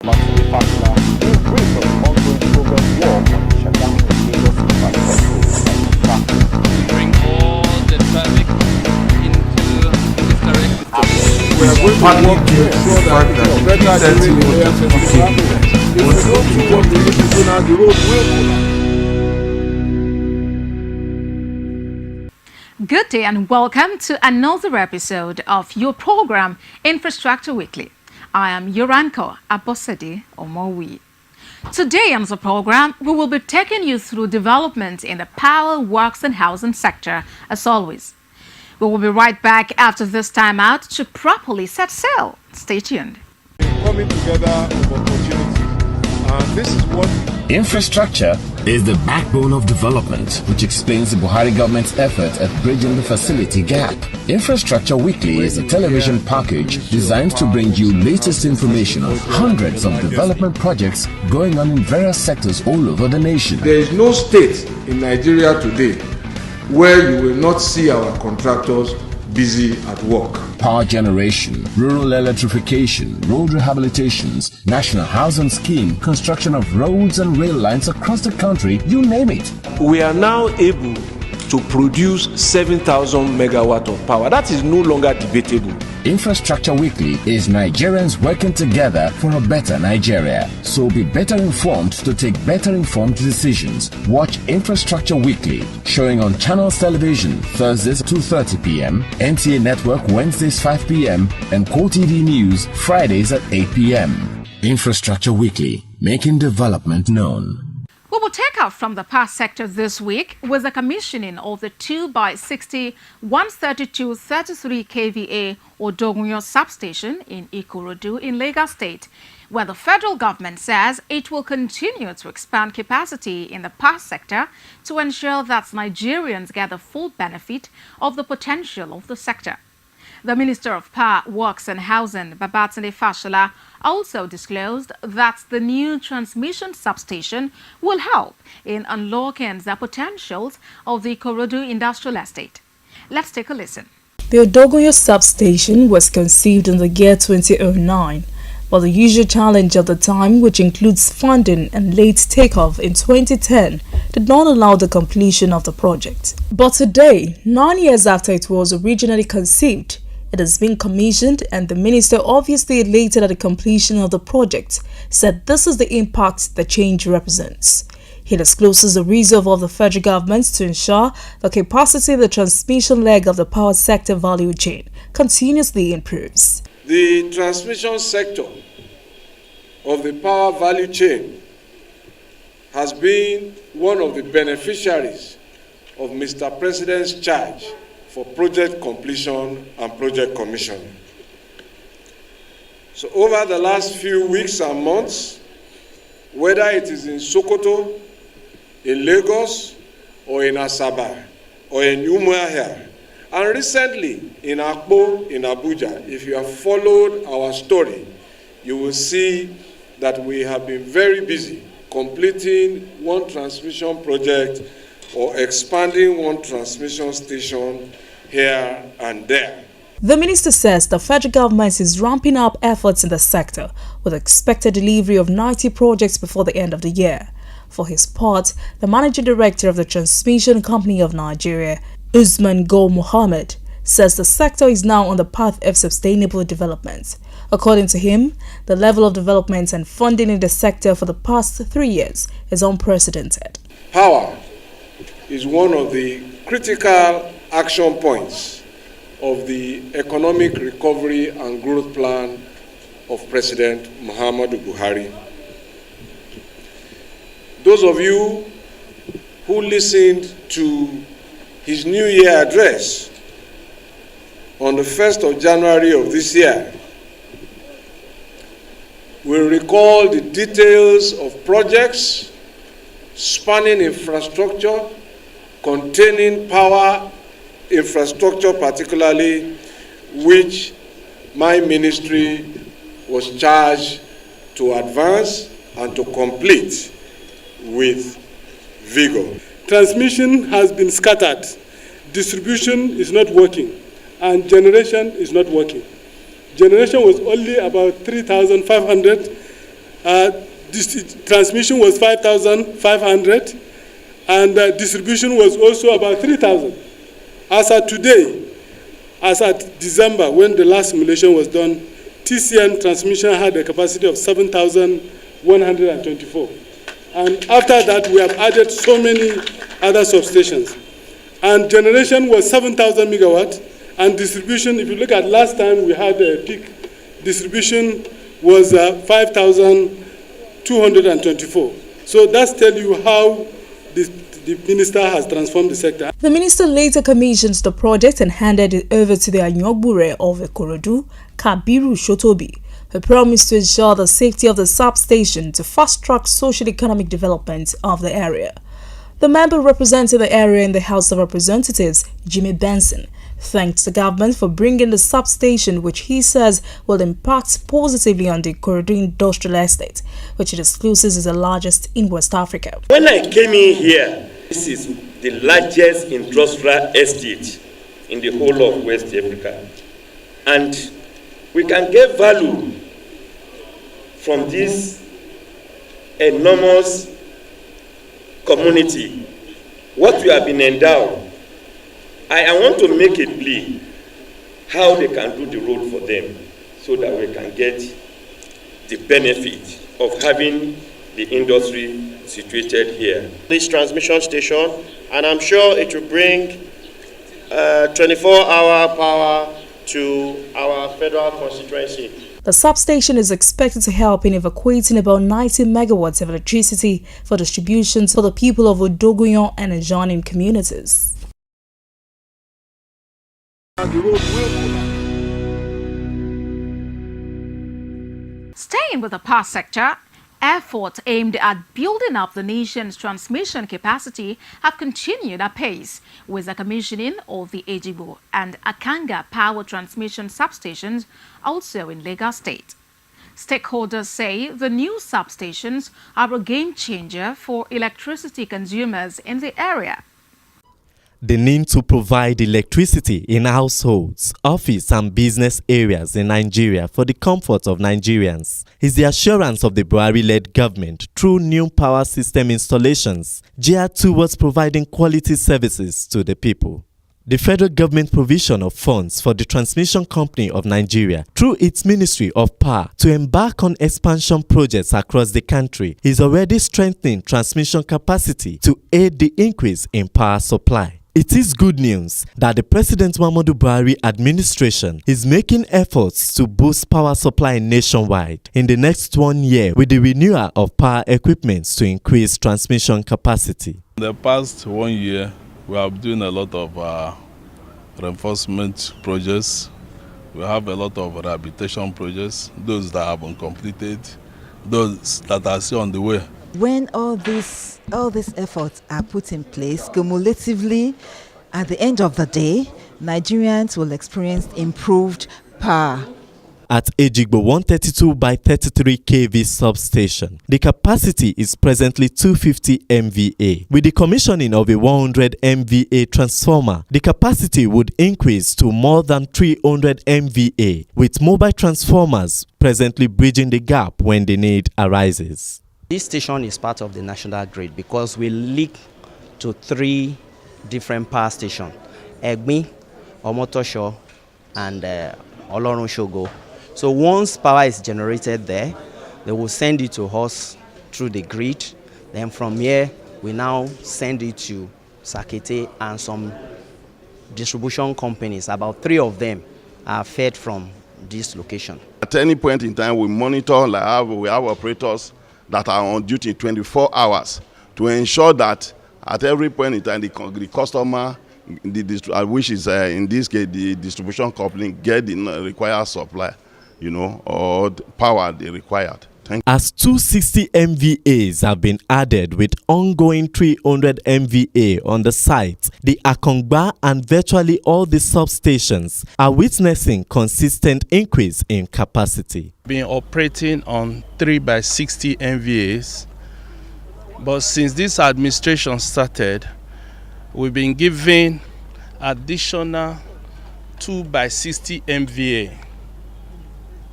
Monthly partner in brief of ongoing progress work on the shutdown of Lagos infrastructure. Bring all the traffic into this direction. We are going to work to ensure that better during the day after the traffic. If we don't support the people now, the road will collapse. Good day and welcome to another episode of your program, Infrastructure Weekly. I am your anchor, Abosede Omowi. Today on the program, we will be taking you through developments in the power, works and housing sector, as always. We will be right back after this time out to properly set sail. Stay tuned. Coming together of opportunities, and this is what infrastructure is the backbone of development, which explains the Buhari government's effort at bridging the facility gap. Infrastructure Weekly is a television package designed to bring you latest information on hundreds of development projects going on in various sectors all over the nation. there is no state in Nigeria today where you will not see our contractors busy at work. Power generation, rural electrification, road rehabilitations, national housing scheme, construction of roads and rail lines across the country, you name it. We are now able to produce 7,000 megawatt of power. That is no longer debatable. Infrastructure Weekly is Nigerians working together for a better Nigeria. So be better informed to take better informed decisions. Watch Infrastructure Weekly, showing on Channels Television Thursdays 2:30 p.m., NTA Network Wednesdays 5 p.m., and Core TV News Fridays at 8 p.m. Infrastructure Weekly, making development known. We will take out from the power sector this week with the commissioning of the 2x60 132-33 kVA Odogunyo substation in Ikorodu in Lagos State, where the federal government says it will continue to expand capacity in the power sector to ensure that Nigerians get the full benefit of the potential of the sector. The Minister of Power, Works and Housing, Babatunde Fashola, also disclosed that the new transmission substation will help in unlocking the potentials of the Ikorodu industrial estate. Let's take a listen. The Odogunyo substation was conceived in the year 2009, but the usual challenge of the time, which includes funding and late takeoff in 2010, did not allow the completion of the project. But today, 9 years after it was originally conceived, it has been commissioned, and the minister, obviously elated at the completion of the project, said this is the impact the change represents. He discloses the resolve of the federal government to ensure the capacity of the transmission leg of the power sector value chain continuously improves. The transmission sector of the power value chain has been one of the beneficiaries of Mr. President's charge for project completion and project commissioning. So over the last few weeks and months, whether it is in Sokoto, in Lagos, or in Asaba, or in Umuahia, and recently in Akpo, in Abuja, if you have followed our story, you will see that we have been very busy completing one transmission project or expanding one transmission station here and there. The minister says the federal government is ramping up efforts in the sector with expected delivery of 90 projects before the end of the year. For his part, the managing director of the Transmission Company of Nigeria, Usman Go Mohammed, says the sector is now on the path of sustainable development. According to him, the level of development and funding in the sector for the past 3 years is unprecedented. Power is one of the critical action points of the economic recovery and growth plan of President Muhammadu Buhari. Those of you who listened to his New Year address on the 1st of January of this year will recall the details of projects spanning infrastructure, containing power infrastructure particularly, which my ministry was charged to advance and to complete with vigor. Transmission has been scattered, distribution is not working, and generation is not working. Generation was only about 3,500 Transmission was 5,500, and distribution was also about 3,000. As at today, as at December, when the last simulation was done, TCN transmission had a capacity of 7,124. And after that, we have added so many other substations. And generation was 7,000 megawatts, and distribution, if you look at last time we had a peak, distribution was 5,224. So that's tell you how the minister has transformed the sector. The minister later commissioned the project and handed it over to the Anyogbure of Ikorodu, Kabiru Shotobi, who promised to ensure the safety of the substation to fast-track social-economic development of the area. The member representing the area in the House of Representatives, Jimmy Benson, thanked the government for bringing the substation, which he says will impact positively on the Ikorodu Industrial Estate, which it exclusives is the largest in West Africa. When I came in here, this is the largest industrial estate in the whole of West Africa. And we can get value from this enormous community, what we have been endowed. I want to make a plea how they can do the road for them so that we can get the benefit of having the industry situated here. This transmission station, and I'm sure it will bring 24-hour power to our federal constituency. The substation is expected to help in evacuating about 90 megawatts of electricity for distribution for the people of Odogunyan and adjoining communities. Staying with the power sector, efforts aimed at building up the nation's transmission capacity have continued apace, with the commissioning of the Ejigbo and Akanga power transmission substations also in Lagos State. Stakeholders say the new substations are a game changer for electricity consumers in the area. The need to provide electricity in households, office and business areas in Nigeria for the comfort of Nigerians is the assurance of the Buhari-led government through new power system installations geared towards providing quality services to the people. The federal government provision of funds for the Transmission Company of Nigeria through its Ministry of Power to embark on expansion projects across the country is already strengthening transmission capacity to aid the increase in power supply. It is good news that the President Muhammadu Buhari administration is making efforts to boost power supply nationwide in the next 1 year with the renewal of power equipment to increase transmission capacity. In the past 1 year, we have been doing a lot of reinforcement projects. We have a lot of rehabilitation projects, those that have been completed, those that are still on the way. When all these efforts are put in place, cumulatively, at the end of the day, Nigerians will experience improved power. At Ejigbo 132 by 33 kV substation, the capacity is presently 250 MVA. With the commissioning of a 100 MVA transformer, the capacity would increase to more than 300 MVA, with mobile transformers presently bridging the gap when the need arises. This station is part of the national grid because we link to 3 different power stations, Egbi, Omotosho, and Olorun Shogo. So once power is generated there, they will send it to us through the grid. Then from here, we now send it to Sakete and some distribution companies. About 3 of them are fed from this location. At any point in time, we monitor, we have operators that are on duty 24 hours to ensure that at every point in time the customer, which is in this case the distribution company, get the required supply, or the power they required. As 260 MVAs have been added with ongoing 300 MVA on the site, the Akongba and virtually all the substations are witnessing consistent increase in capacity. Been operating on 3 by 60 MVAs, but since this administration started, we've been given additional 2 by 60 MVA.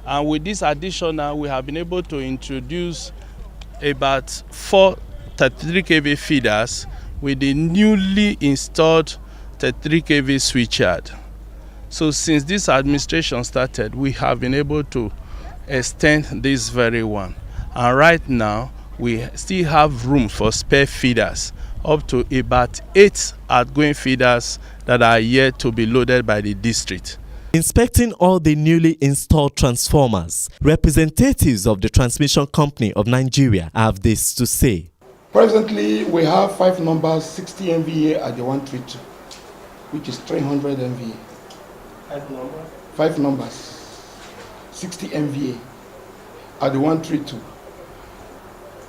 And with this additional, we have been able to introduce about 4 33 kV feeders with the newly installed 33 kV switchyard. So since this administration started, we have been able to extend this very one. And right now, we still have room for spare feeders, up to about 8 outgoing feeders that are yet to be loaded by the district. Inspecting all the newly installed transformers, representatives of the Transmission Company of Nigeria have this to say. Presently, we have 5 numbers, 60 MVA at the 132, which is 300 MVA. 5 numbers, 60 MVA at the 132,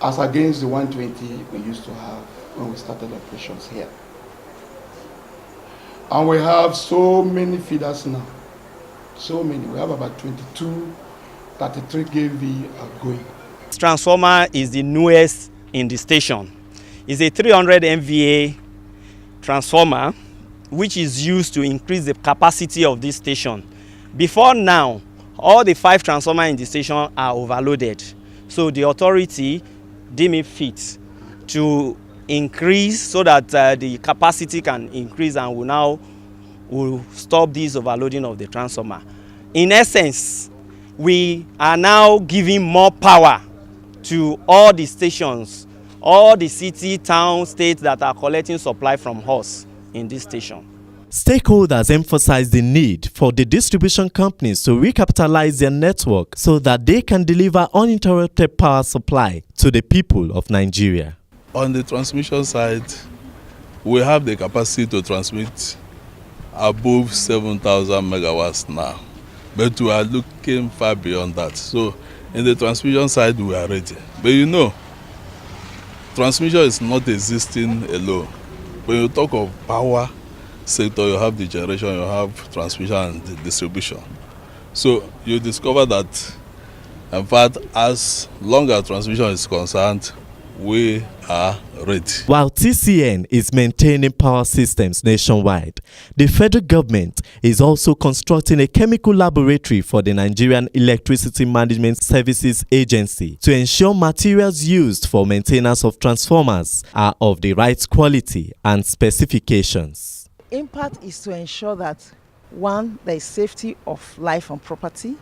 as against the 120 we used to have when we started operations here. And we have so many feeders now. So many. We have about 22, 33 kV outgoing. This transformer is the newest in the station. It's a 300 MVA transformer which is used to increase the capacity of this station. Before now, all the 5 transformers in the station are overloaded. So the authority deemed it fit to increase so that the capacity can increase, and will stop this overloading of the transformer. In essence, we are now giving more power to all the stations, all the city, town, states that are collecting supply from us in this station. Stakeholders emphasize the need for the distribution companies to recapitalize their network so that they can deliver uninterrupted power supply to the people of Nigeria. On the transmission side, we have the capacity to transmit above 7,000 megawatts now, but we are looking far beyond that. So in the transmission side, we are ready. But you know, transmission is not existing alone. When you talk of power sector, you have the generation, you have transmission and the distribution. So you discover that, in fact, as long as transmission is concerned, we are ready. While TCN is maintaining power systems nationwide, the federal government is also constructing a chemical laboratory for the Nigerian Electricity Management Services Agency to ensure materials used for maintenance of transformers are of the right quality and specifications. Impact is to ensure that, one, there is safety of life and property.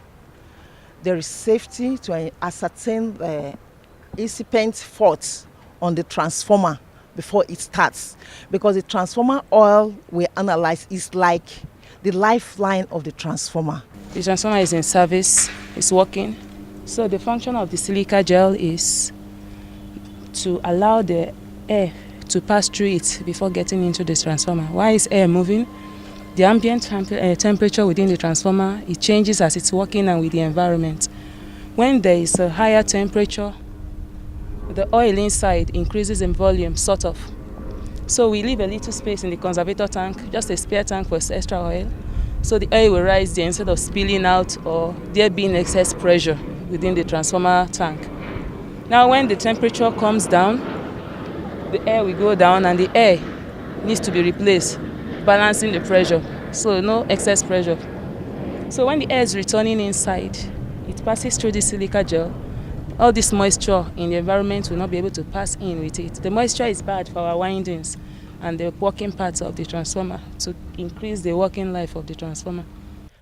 There is safety to ascertain the incipient faults on the transformer before it starts, because the transformer oil we analyze is like the lifeline of the transformer. The transformer is in service, it's working. So the function of the silica gel is to allow the air to pass through it before getting into the transformer. Why is air moving? The ambient temperature within the transformer, it changes as it's working and with the environment. When there is a higher temperature, the oil inside increases in volume, sort of. So we leave a little space in the conservator tank, just a spare tank for extra oil. So the oil will rise there instead of spilling out or there being excess pressure within the transformer tank. Now when the temperature comes down, the air will go down and the air needs to be replaced, balancing the pressure, so no excess pressure. So when the air is returning inside, it passes through the silica gel. All this moisture in the environment will not be able to pass in with it. The moisture is bad for our windings and the working parts of the transformer to increase the working life of the transformer.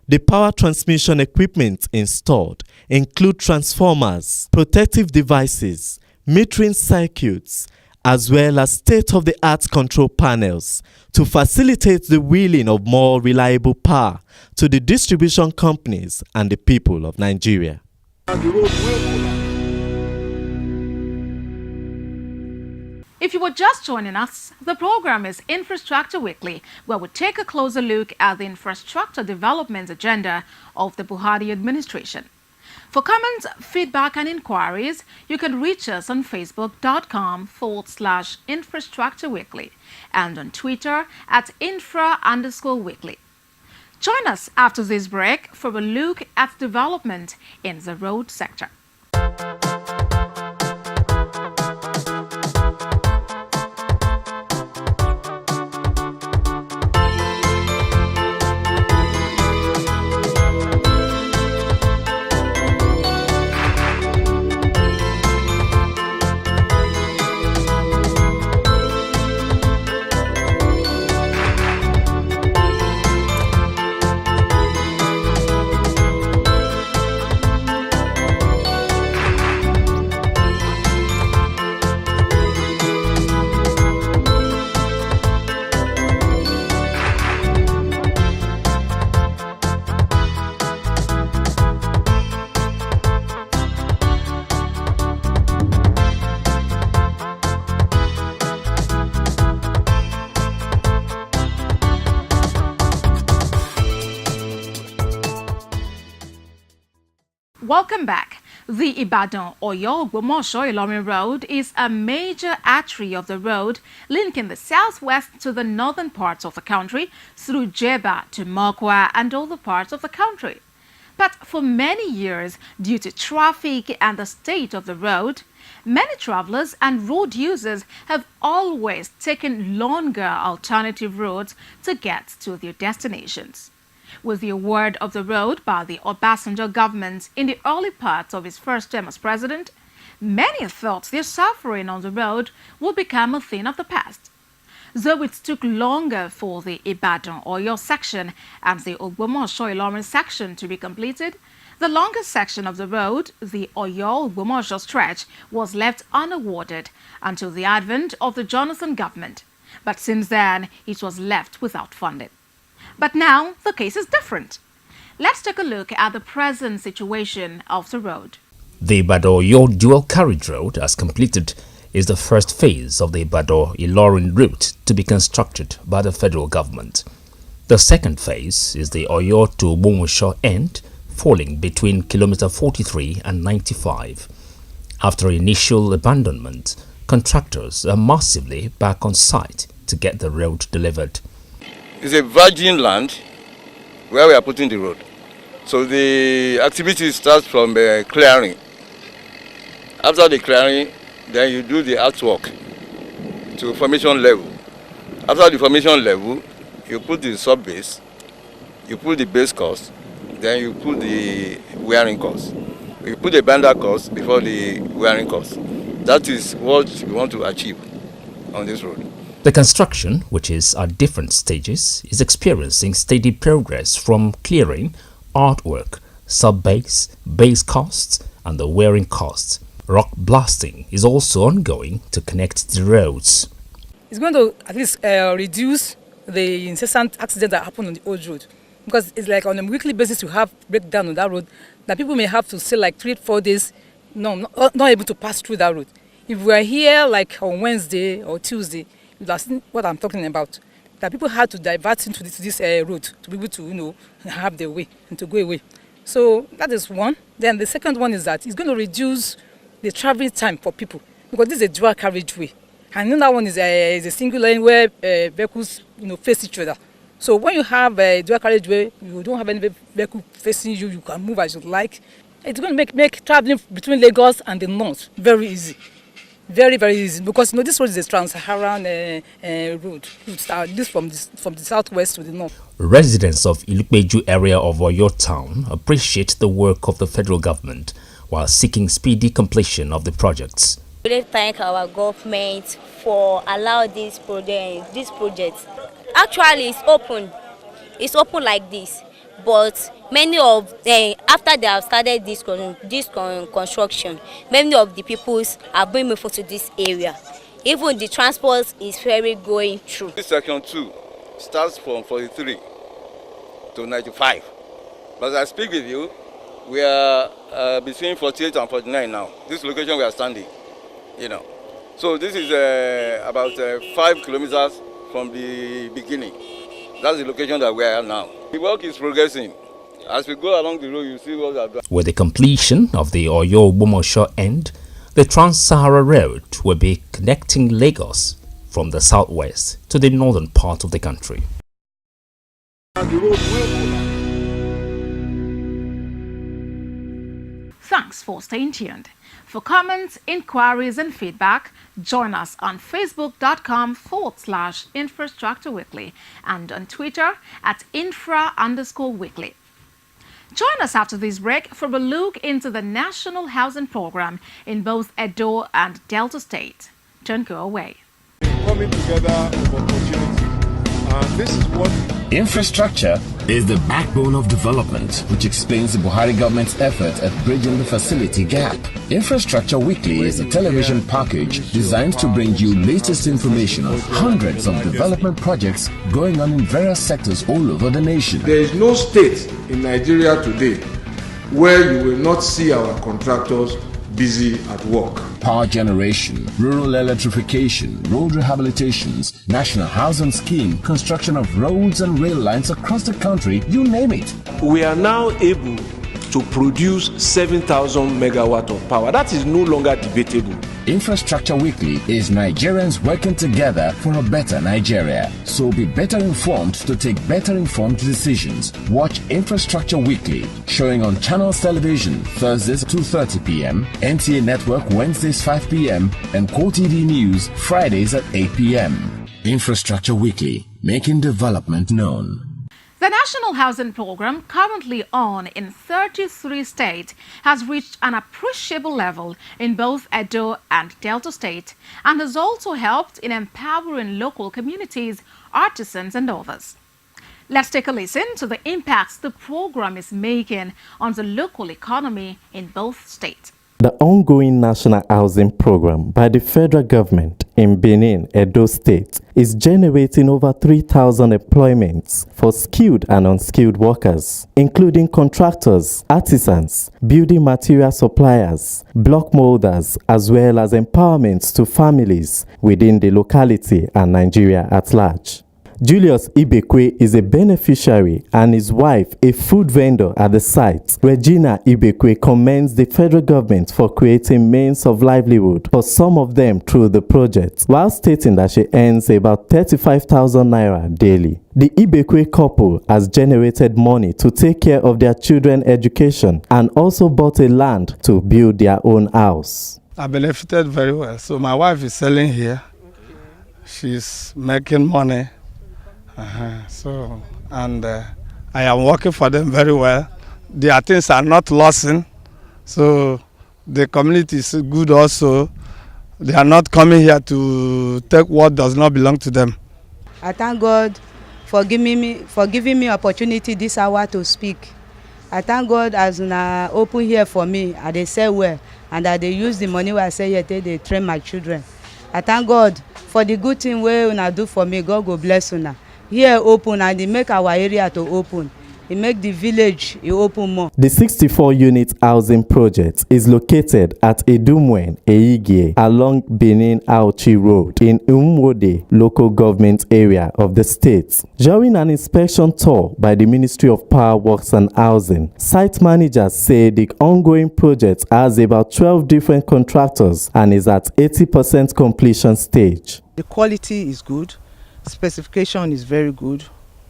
The power transmission equipment installed include transformers, protective devices, metering circuits, as well as state-of-the-art control panels to facilitate the wheeling of more reliable power to the distribution companies and the people of Nigeria. If you were just joining us, the program is Infrastructure Weekly, where we take a closer look at the infrastructure development agenda of the Buhari administration. For comments, feedback and inquiries, you can reach us on facebook.com/Infrastructure Weekly and on Twitter @infra_weekly. Join us after this break for a look at development in the road sector. Welcome back. The Ibadan-Oyo-Ogbomoso-Ilorin Road is a major artery of the road linking the southwest to the northern parts of the country through Jeba to Mokwa and other parts of the country. But for many years, due to traffic and the state of the road, many travelers and road users have always taken longer alternative routes to get to their destinations. With the award of the road by the Obasanjo government in the early part of his first term as president, many thought their suffering on the road would become a thing of the past. Though it took longer for the Ibadan-Oyo section and the Ogbomoso-Ilorin section to be completed, the longer section of the road, the Oyo-Ogbomoso stretch, was left unawarded until the advent of the Jonathan government. But since then, it was left without funding. But now, the case is different. Let's take a look at the present situation of the road. The Ibadan-Oyo dual carriage road, as completed, is the first phase of the Ibadan-Ilorin route to be constructed by the federal government. The second phase is the Oyo to Ogbomoso end, falling between kilometer 43 and 95. After initial abandonment, contractors are massively back on site to get the road delivered. It's a virgin land where we are putting the road. So the activity starts from clearing. After the clearing, then you do the earthwork to formation level. After the formation level, you put the sub base, you put the base course, then you put the wearing course. You put the bander course before the wearing course. That is what we want to achieve on this road. The construction, which is at different stages, is experiencing steady progress from clearing, artwork, sub-base, base costs, and the wearing costs. Rock blasting is also ongoing to connect the roads. It's going to at least reduce the incessant accidents that happen on the old road. Because it's like on a weekly basis you have breakdown on that road that people may have to stay like 3-4 days not able to pass through that road. If we are here like on Wednesday or Tuesday, that's what I'm talking about. That people had to divert into this route to be able to, have their way and to go away. So that is one. Then the second one is that it's going to reduce the traveling time for people because this is a dual carriageway. And another one is a single lane where vehicles, face each other. So when you have a dual carriageway, you don't have any vehicle facing you. You can move as you like. It's going to make traveling between Lagos and the north very easy. Very, very easy because this road is a trans-Saharan road, at least from the southwest to the north. Residents of Ilupeju area of Oyo town appreciate the work of the federal government while seeking speedy completion of the projects. We really thank our government for allowing this project. Actually, it's open like this, but many of after they have started this construction, many of the peoples are being moved to this area. Even the transport is very going through. This section 2 starts from 43 to 95. But as I speak with you, we are between 48 and 49 now. This location we are standing, So this is about 5 kilometers from the beginning. That's the location that we are now. The work is progressing. As we go along the road, you see what we are doing. With the completion of the Oyo-Ogbomoso end, the Trans-Sahara Road will be connecting Lagos from the southwest to the northern part of the country. Thanks for staying tuned. For comments, inquiries, and feedback, join us on facebook.com/Infrastructure Weekly and on Twitter at infra_weekly. Join us after this break for a look into the National Housing Program in both Edo and Delta State. Don't go away. Coming together of opportunities, and this is what infrastructure is the backbone of development, which explains the Buhari government's effort at bridging the facility gap. Infrastructure Weekly is a television package designed to bring you latest information on hundreds of development projects going on in various sectors all over the nation. There is no state in Nigeria today where you will not see our contractors busy at work. Power generation, rural electrification, road rehabilitations, national housing scheme, construction of roads and rail lines across the country, you name it. We are now able to produce 7,000 megawatt of power. That is no longer debatable. Infrastructure Weekly is Nigerians working together for a better Nigeria. So be better informed to take better informed decisions. Watch Infrastructure Weekly, showing on Channels Television Thursdays 2:30 p.m., NTA Network Wednesdays 5 p.m., and QoTV News Fridays at 8 p.m. Infrastructure Weekly, making development known. The National Housing Program, currently on in 33 states, has reached an appreciable level in both Edo and Delta State and has also helped in empowering local communities, artisans and others. Let's take a listen to the impacts the program is making on the local economy in both states. The ongoing national housing program by the federal government in Benin, Edo State, is generating over 3,000 employments for skilled and unskilled workers, including contractors, artisans, building material suppliers, block molders, as well as empowerment to families within the locality and Nigeria at large. Julius Ibekwe is a beneficiary and his wife a food vendor at the site. Regina Ibekwe commends the federal government for creating means of livelihood for some of them through the project, while stating that she earns about 35,000 naira daily. The Ibekwe couple has generated money to take care of their children's education and also bought a land to build their own house. I benefited very well. So my wife is selling here. She's making money. I am working for them very well. Their things are not losing, so the community is good also. They are not coming here to take what does not belong to them. I thank God for giving me opportunity this hour to speak. I thank God as una open here for me, and they say well, and that they use the money where I say here they train my children. I thank God for the good thing where una do for me. God go bless una. Here open and they make our area to open. It make the village open more. The 64-unit housing project is located at Edumwen, Eigie, along Benin-Auchi Road in Umwode local government area of the state. During an inspection tour by the Ministry of Power Works and Housing, site managers say the ongoing project has about 12 different contractors and is at 80% completion stage. The quality is good. Specification is very good,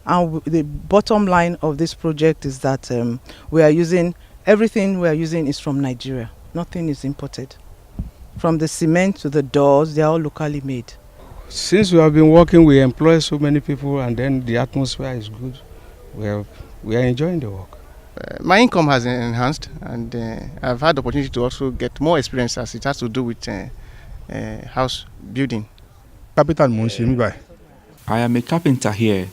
and the bottom line of this project is that everything we are using is from Nigeria. Nothing is imported. From the cement to the doors, they are all locally made. Since we have been working, we employ so many people, and then the atmosphere is good. We are enjoying the work. My income has enhanced, and I've had the opportunity to also get more experience as it has to do with house building. Capital Monsimibai. I am a carpenter here,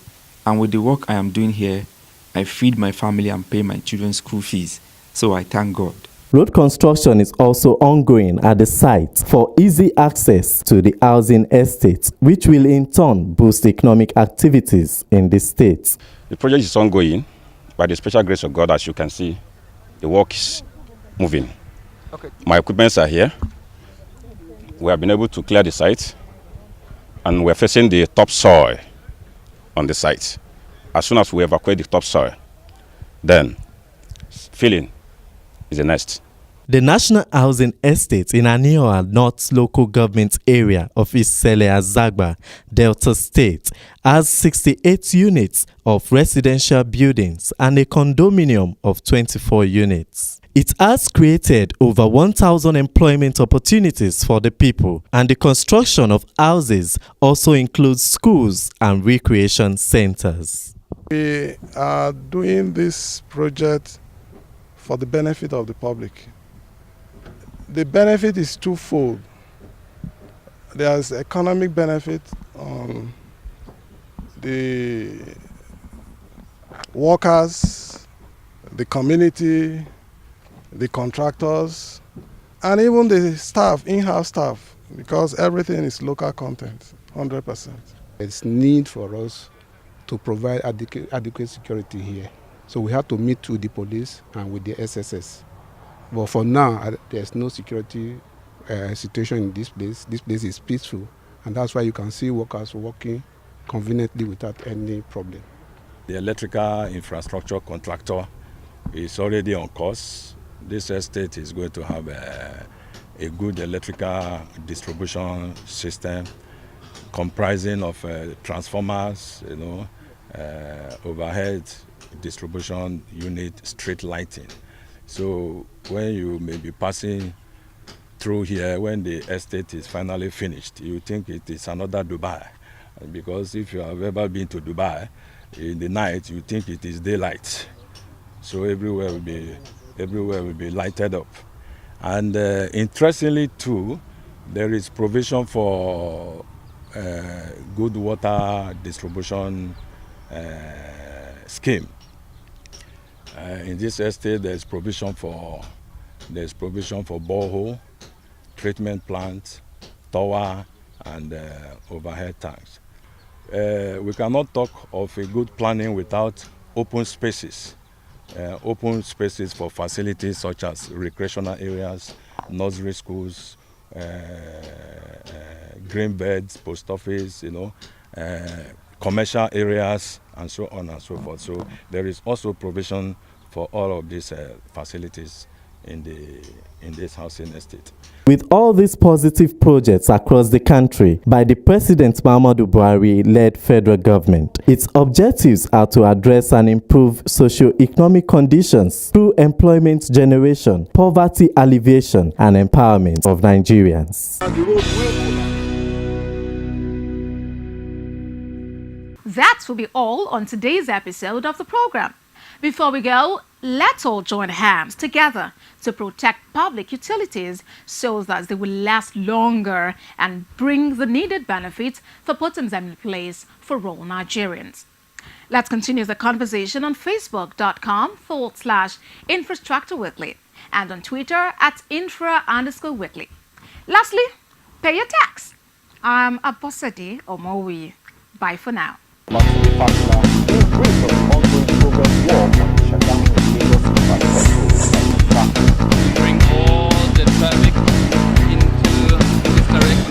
and with the work I am doing here, I feed my family and pay my children's school fees, so I thank God. Road construction is also ongoing at the site for easy access to the housing estate, which will in turn boost economic activities in the state. The project is ongoing. By the special grace of God, as you can see, the work is moving. Okay. My equipments are here. We have been able to clear the site, and we're facing the topsoil on the site. As soon as we evacuate the topsoil, then filling is the next. The National Housing Estate in Anioa North Local Government Area of East Sele Azagba, Delta State, has 68 units of residential buildings and a condominium of 24 units. It has created over 1,000 employment opportunities for the people, and the construction of houses also includes schools and recreation centers. We are doing this project for the benefit of the public. The benefit is twofold. There's economic benefit on the workers, the community, the contractors, and even the staff, in-house staff, because everything is local content, 100%. It's need for us to provide adequate security here. So we have to meet with the police and with the SSS. But for now, there's no security situation in this place. This place is peaceful, and that's why you can see workers working conveniently without any problem. The electrical infrastructure contractor is already on course. This estate is going to have a good electrical distribution system comprising of transformers, overhead distribution unit, street lighting. So when you may be passing through here, when the estate is finally finished, you think it is another Dubai. Because if you have ever been to Dubai, in the night you think it is daylight. So everywhere will be lighted up. And interestingly too, there is provision for good water distribution scheme. In this estate, there's provision for borehole, treatment plant, tower, and overhead tanks. We cannot talk of a good planning without open spaces. Open spaces for facilities such as recreational areas, nursery schools, green beds, post office, commercial areas, and so on and so forth. So there is also provision for all of these facilities in this housing estate. With all these positive projects across the country by the President Muhammadu Buhari-led federal government, its objectives are to address and improve socio-economic conditions through employment generation, poverty alleviation, and empowerment of Nigerians. That will be all on today's episode of the program. Before we go, let's all join hands together to protect public utilities so that they will last longer and bring the needed benefits for putting them in place for all Nigerians. Let's continue the conversation on Facebook.com/Infrastructure Weekly and on Twitter @infra_weekly. Lastly, pay your tax. I'm Abosade Omowi. Bye for now.